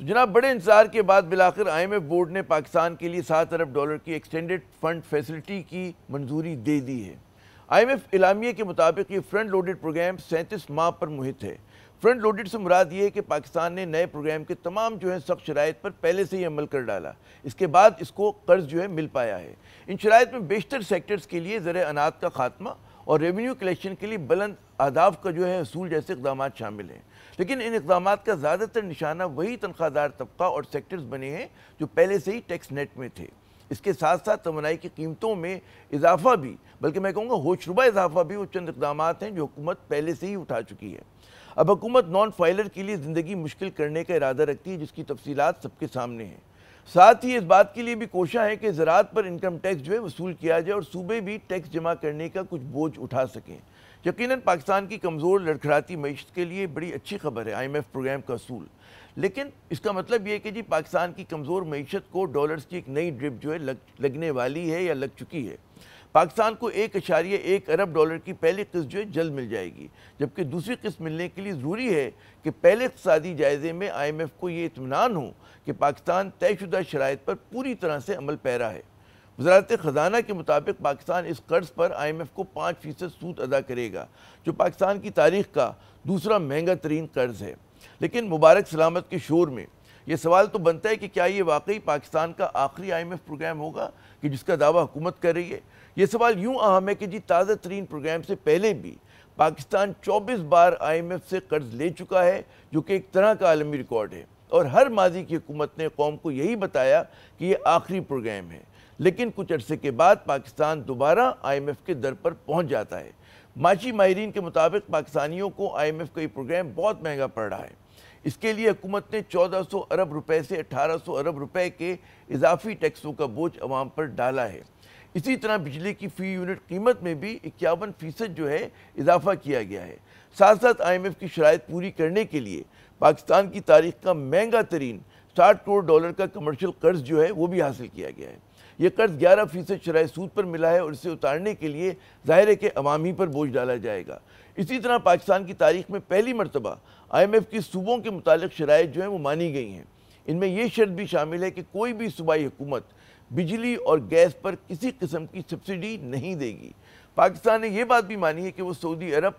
जनाब, बड़े इंतजार के बाद बिलाखिर IMF बोर्ड ने पाकिस्तान के लिए $7 अरब की एक्सटेंडेड फंड फैसिलिटी की मंजूरी दे दी है। IMF इलामिये के मुताबिक ये फ्रंट लोडेड प्रोग्राम 37 माह पर मुहित है। फ्रंट लोडेड से मुराद ये है कि पाकिस्तान ने नए प्रोग्राम के तमाम सख्त शराइत पर पहले से ही अमल कर डाला, इसके बाद इसको कर्ज मिल पाया है। इन शराइत में बेशतर सेक्टर्स के लिए ज़र अनात का खात्मा और रेवेन्यू कलेक्शन के लिए बुलंद अहदाफ का असूल जैसे इक़दाम शामिल हैं। लेकिन इन इक़दाम का ज़्यादातर निशाना वही तनख्वाहदार तबका और सेक्टर्स बने हैं जो पहले से ही टैक्स नेट में थे। इसके साथ साथ तमन्नाई की कीमतों में इजाफा भी, बल्कि मैं कहूँगा होशरुबा इजाफा भी, वो चंद इक़दाम हैं जो हुकूमत पहले से ही उठा चुकी है। अब हुकूमत नॉन फाइलर के लिए ज़िंदगी मुश्किल करने का इरादा रखती है, जिसकी तफसीलात सबके सामने हैं। साथ ही इस बात के लिए भी कोशिश है कि ज़राअत पर इनकम टैक्स वसूल किया जाए और सूबे भी टैक्स जमा करने का कुछ बोझ उठा सकें। यकीनन पाकिस्तान की कमज़ोर लड़खड़ाती मईशत के लिए बड़ी अच्छी खबर है IMF प्रोग्राम का असूल, लेकिन इसका मतलब ये है कि पाकिस्तान की कमज़ोर मईशत को डॉलर्स की एक नई ड्रिप लगने वाली है या लग चुकी है। पाकिस्तान को $1.1 अरब की पहली किस्त जल्द मिल जाएगी, जबकि दूसरी किस्त मिलने के लिए ज़रूरी है कि पहले इक़्तिसादी जायज़े में IMF को ये इत्मीनान हो कि पाकिस्तान तयशुदा शराइत पर पूरी तरह से अमल पैरा है। वज़ारत ख़ज़ाना के मुताबिक पाकिस्तान इस कर्ज़ पर IMF को 5% सूद अदा करेगा, जो पाकिस्तान की तारीख़ का दूसरा महंगा तरीन कर्ज़ है। लेकिन मुबारक सलामत के शोर में ये सवाल तो बनता है कि क्या ये वाकई पाकिस्तान का आखिरी IMF प्रोग्राम होगा कि जिसका दावा हुकूमत कर रही है। ये सवाल यूँ अहम है कि ताज़ा तरीन प्रोग्राम से पहले भी पाकिस्तान 24 बार IMF से कर्ज ले चुका है, जो कि एक तरह का आलमी रिकॉर्ड है, और हर माजी की हुकूमत ने कौम को यही बताया कि ये आखिरी प्रोग्राम है। लेकिन कुछ अरसे के बाद पाकिस्तान दोबारा IMF के दर पर पहुँच जाता है। माशी माहिरीन के मुताबिक पाकिस्तानियों को IMF का ये प्रोग्राम बहुत महंगा पड़ रहा है। इसके लिए हुकूमत ने 1400 अरब रुपए से 1800 अरब रुपए के इजाफी टैक्सों का बोझ अवाम पर डाला है। इसी तरह बिजली की फ़ी यूनिट कीमत में भी 51% इजाफा किया गया है। साथ साथ IMF की शराइत पूरी करने के लिए पाकिस्तान की तारीख़ का महंगा तरीन $60 करोड़ का कमर्शियल कर्ज वो भी हासिल किया गया है। ये कर्ज 11% शरह सूद पर मिला है और इसे उतारने के लिए ज़ाहिर है कि अवाम ही पर बोझ डाला जाएगा। इसी तरह पाकिस्तान की तारीख़ में पहली मरतबा IMF की सूबों के मुतालिक शराइत वो मानी गई हैं। इनमें यह शर्त भी शामिल है कि कोई भी सूबाई हुकूमत बिजली और गैस पर किसी किस्म की सब्सिडी नहीं देगी। पाकिस्तान ने यह बात भी मानी है कि वो सऊदी अरब,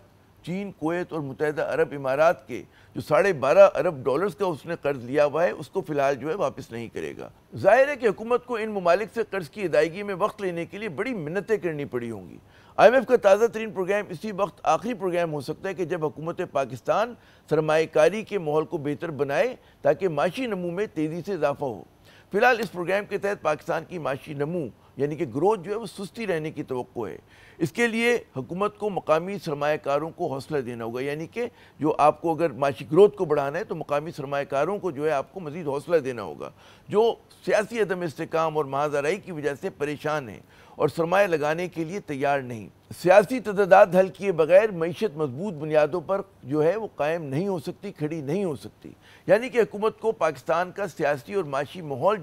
चीन, कुवैत और मुत्तहिदा अरब इमारात के जो $12.5 अरब का उसने कर्ज लिया हुआ है, उसको फ़िलहाल वापस नहीं करेगा। ज़ाहिर है कि हुकूमत को इन ममालिक से कर्ज की अदायगी में वक्त लेने के लिए बड़ी मिन्नतें करनी पड़ी होंगी। IMF का ताज़ा तरीन प्रोग्राम इसी वक्त आखिरी प्रोग्राम हो सकता है कि जब हुकूमत पाकिस्तान सरमाएकारी के माहौल को बेहतर बनाए ताकि माशी नमू में तेज़ी से इजाफा हो। फ़िलहाल इस प्रोग्राम के तहत पाकिस्तान की माशी नमू यानी कि ग्रोथ वो सुस्ती रहने की तवक्को है। इसके लिए हुकूमत को मकामी सरमायाकारों को हौसला देना होगा, यानी कि जो आपको अगर माशी ग्रोथ को बढ़ाना है तो मकामी सरमायाकारों को आपको मज़ीद हौसला देना होगा, जो सियासी अदम इस्तेकाम और महाजराई की वजह से परेशान हैं और सरमाया लगाने के लिए तैयार नहीं। सियासी तदाद हल किए बगैर मईशत मजबूत बुनियादों पर वो कायम नहीं हो सकती, खड़ी नहीं हो सकती। यानी कि हुकूमत को पाकिस्तान का सियासी और माशी माहौल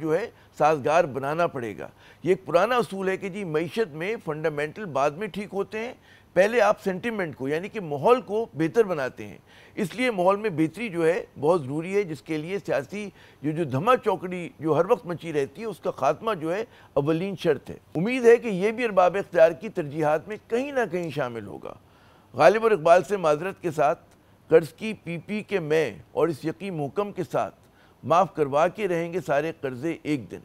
साजगार बनाना पड़ेगा। ये एक पुराना असूल है कि मईशत में फंडामेंटल बाद में ठीक होते हैं, पहले आप सेंटिमेंट को यानी कि माहौल को बेहतर बनाते हैं। इसलिए माहौल में बेहतरी बहुत ज़रूरी है, जिसके लिए सियासी जो धमा चौकड़ी हर वक्त मची रहती है, उसका खात्मा अवलीन शर्त है। उम्मीद है कि यह भी अरबाब इख्तियार की तरजीहात में कहीं ना कहीं शामिल होगा। गालिब और इकबाल से माजरत के साथ, कर्ज की PP के मैं और इस यकीन मुहकम के साथ माफ़ करवा के रहेंगे सारे कर्ज़े एक दिन।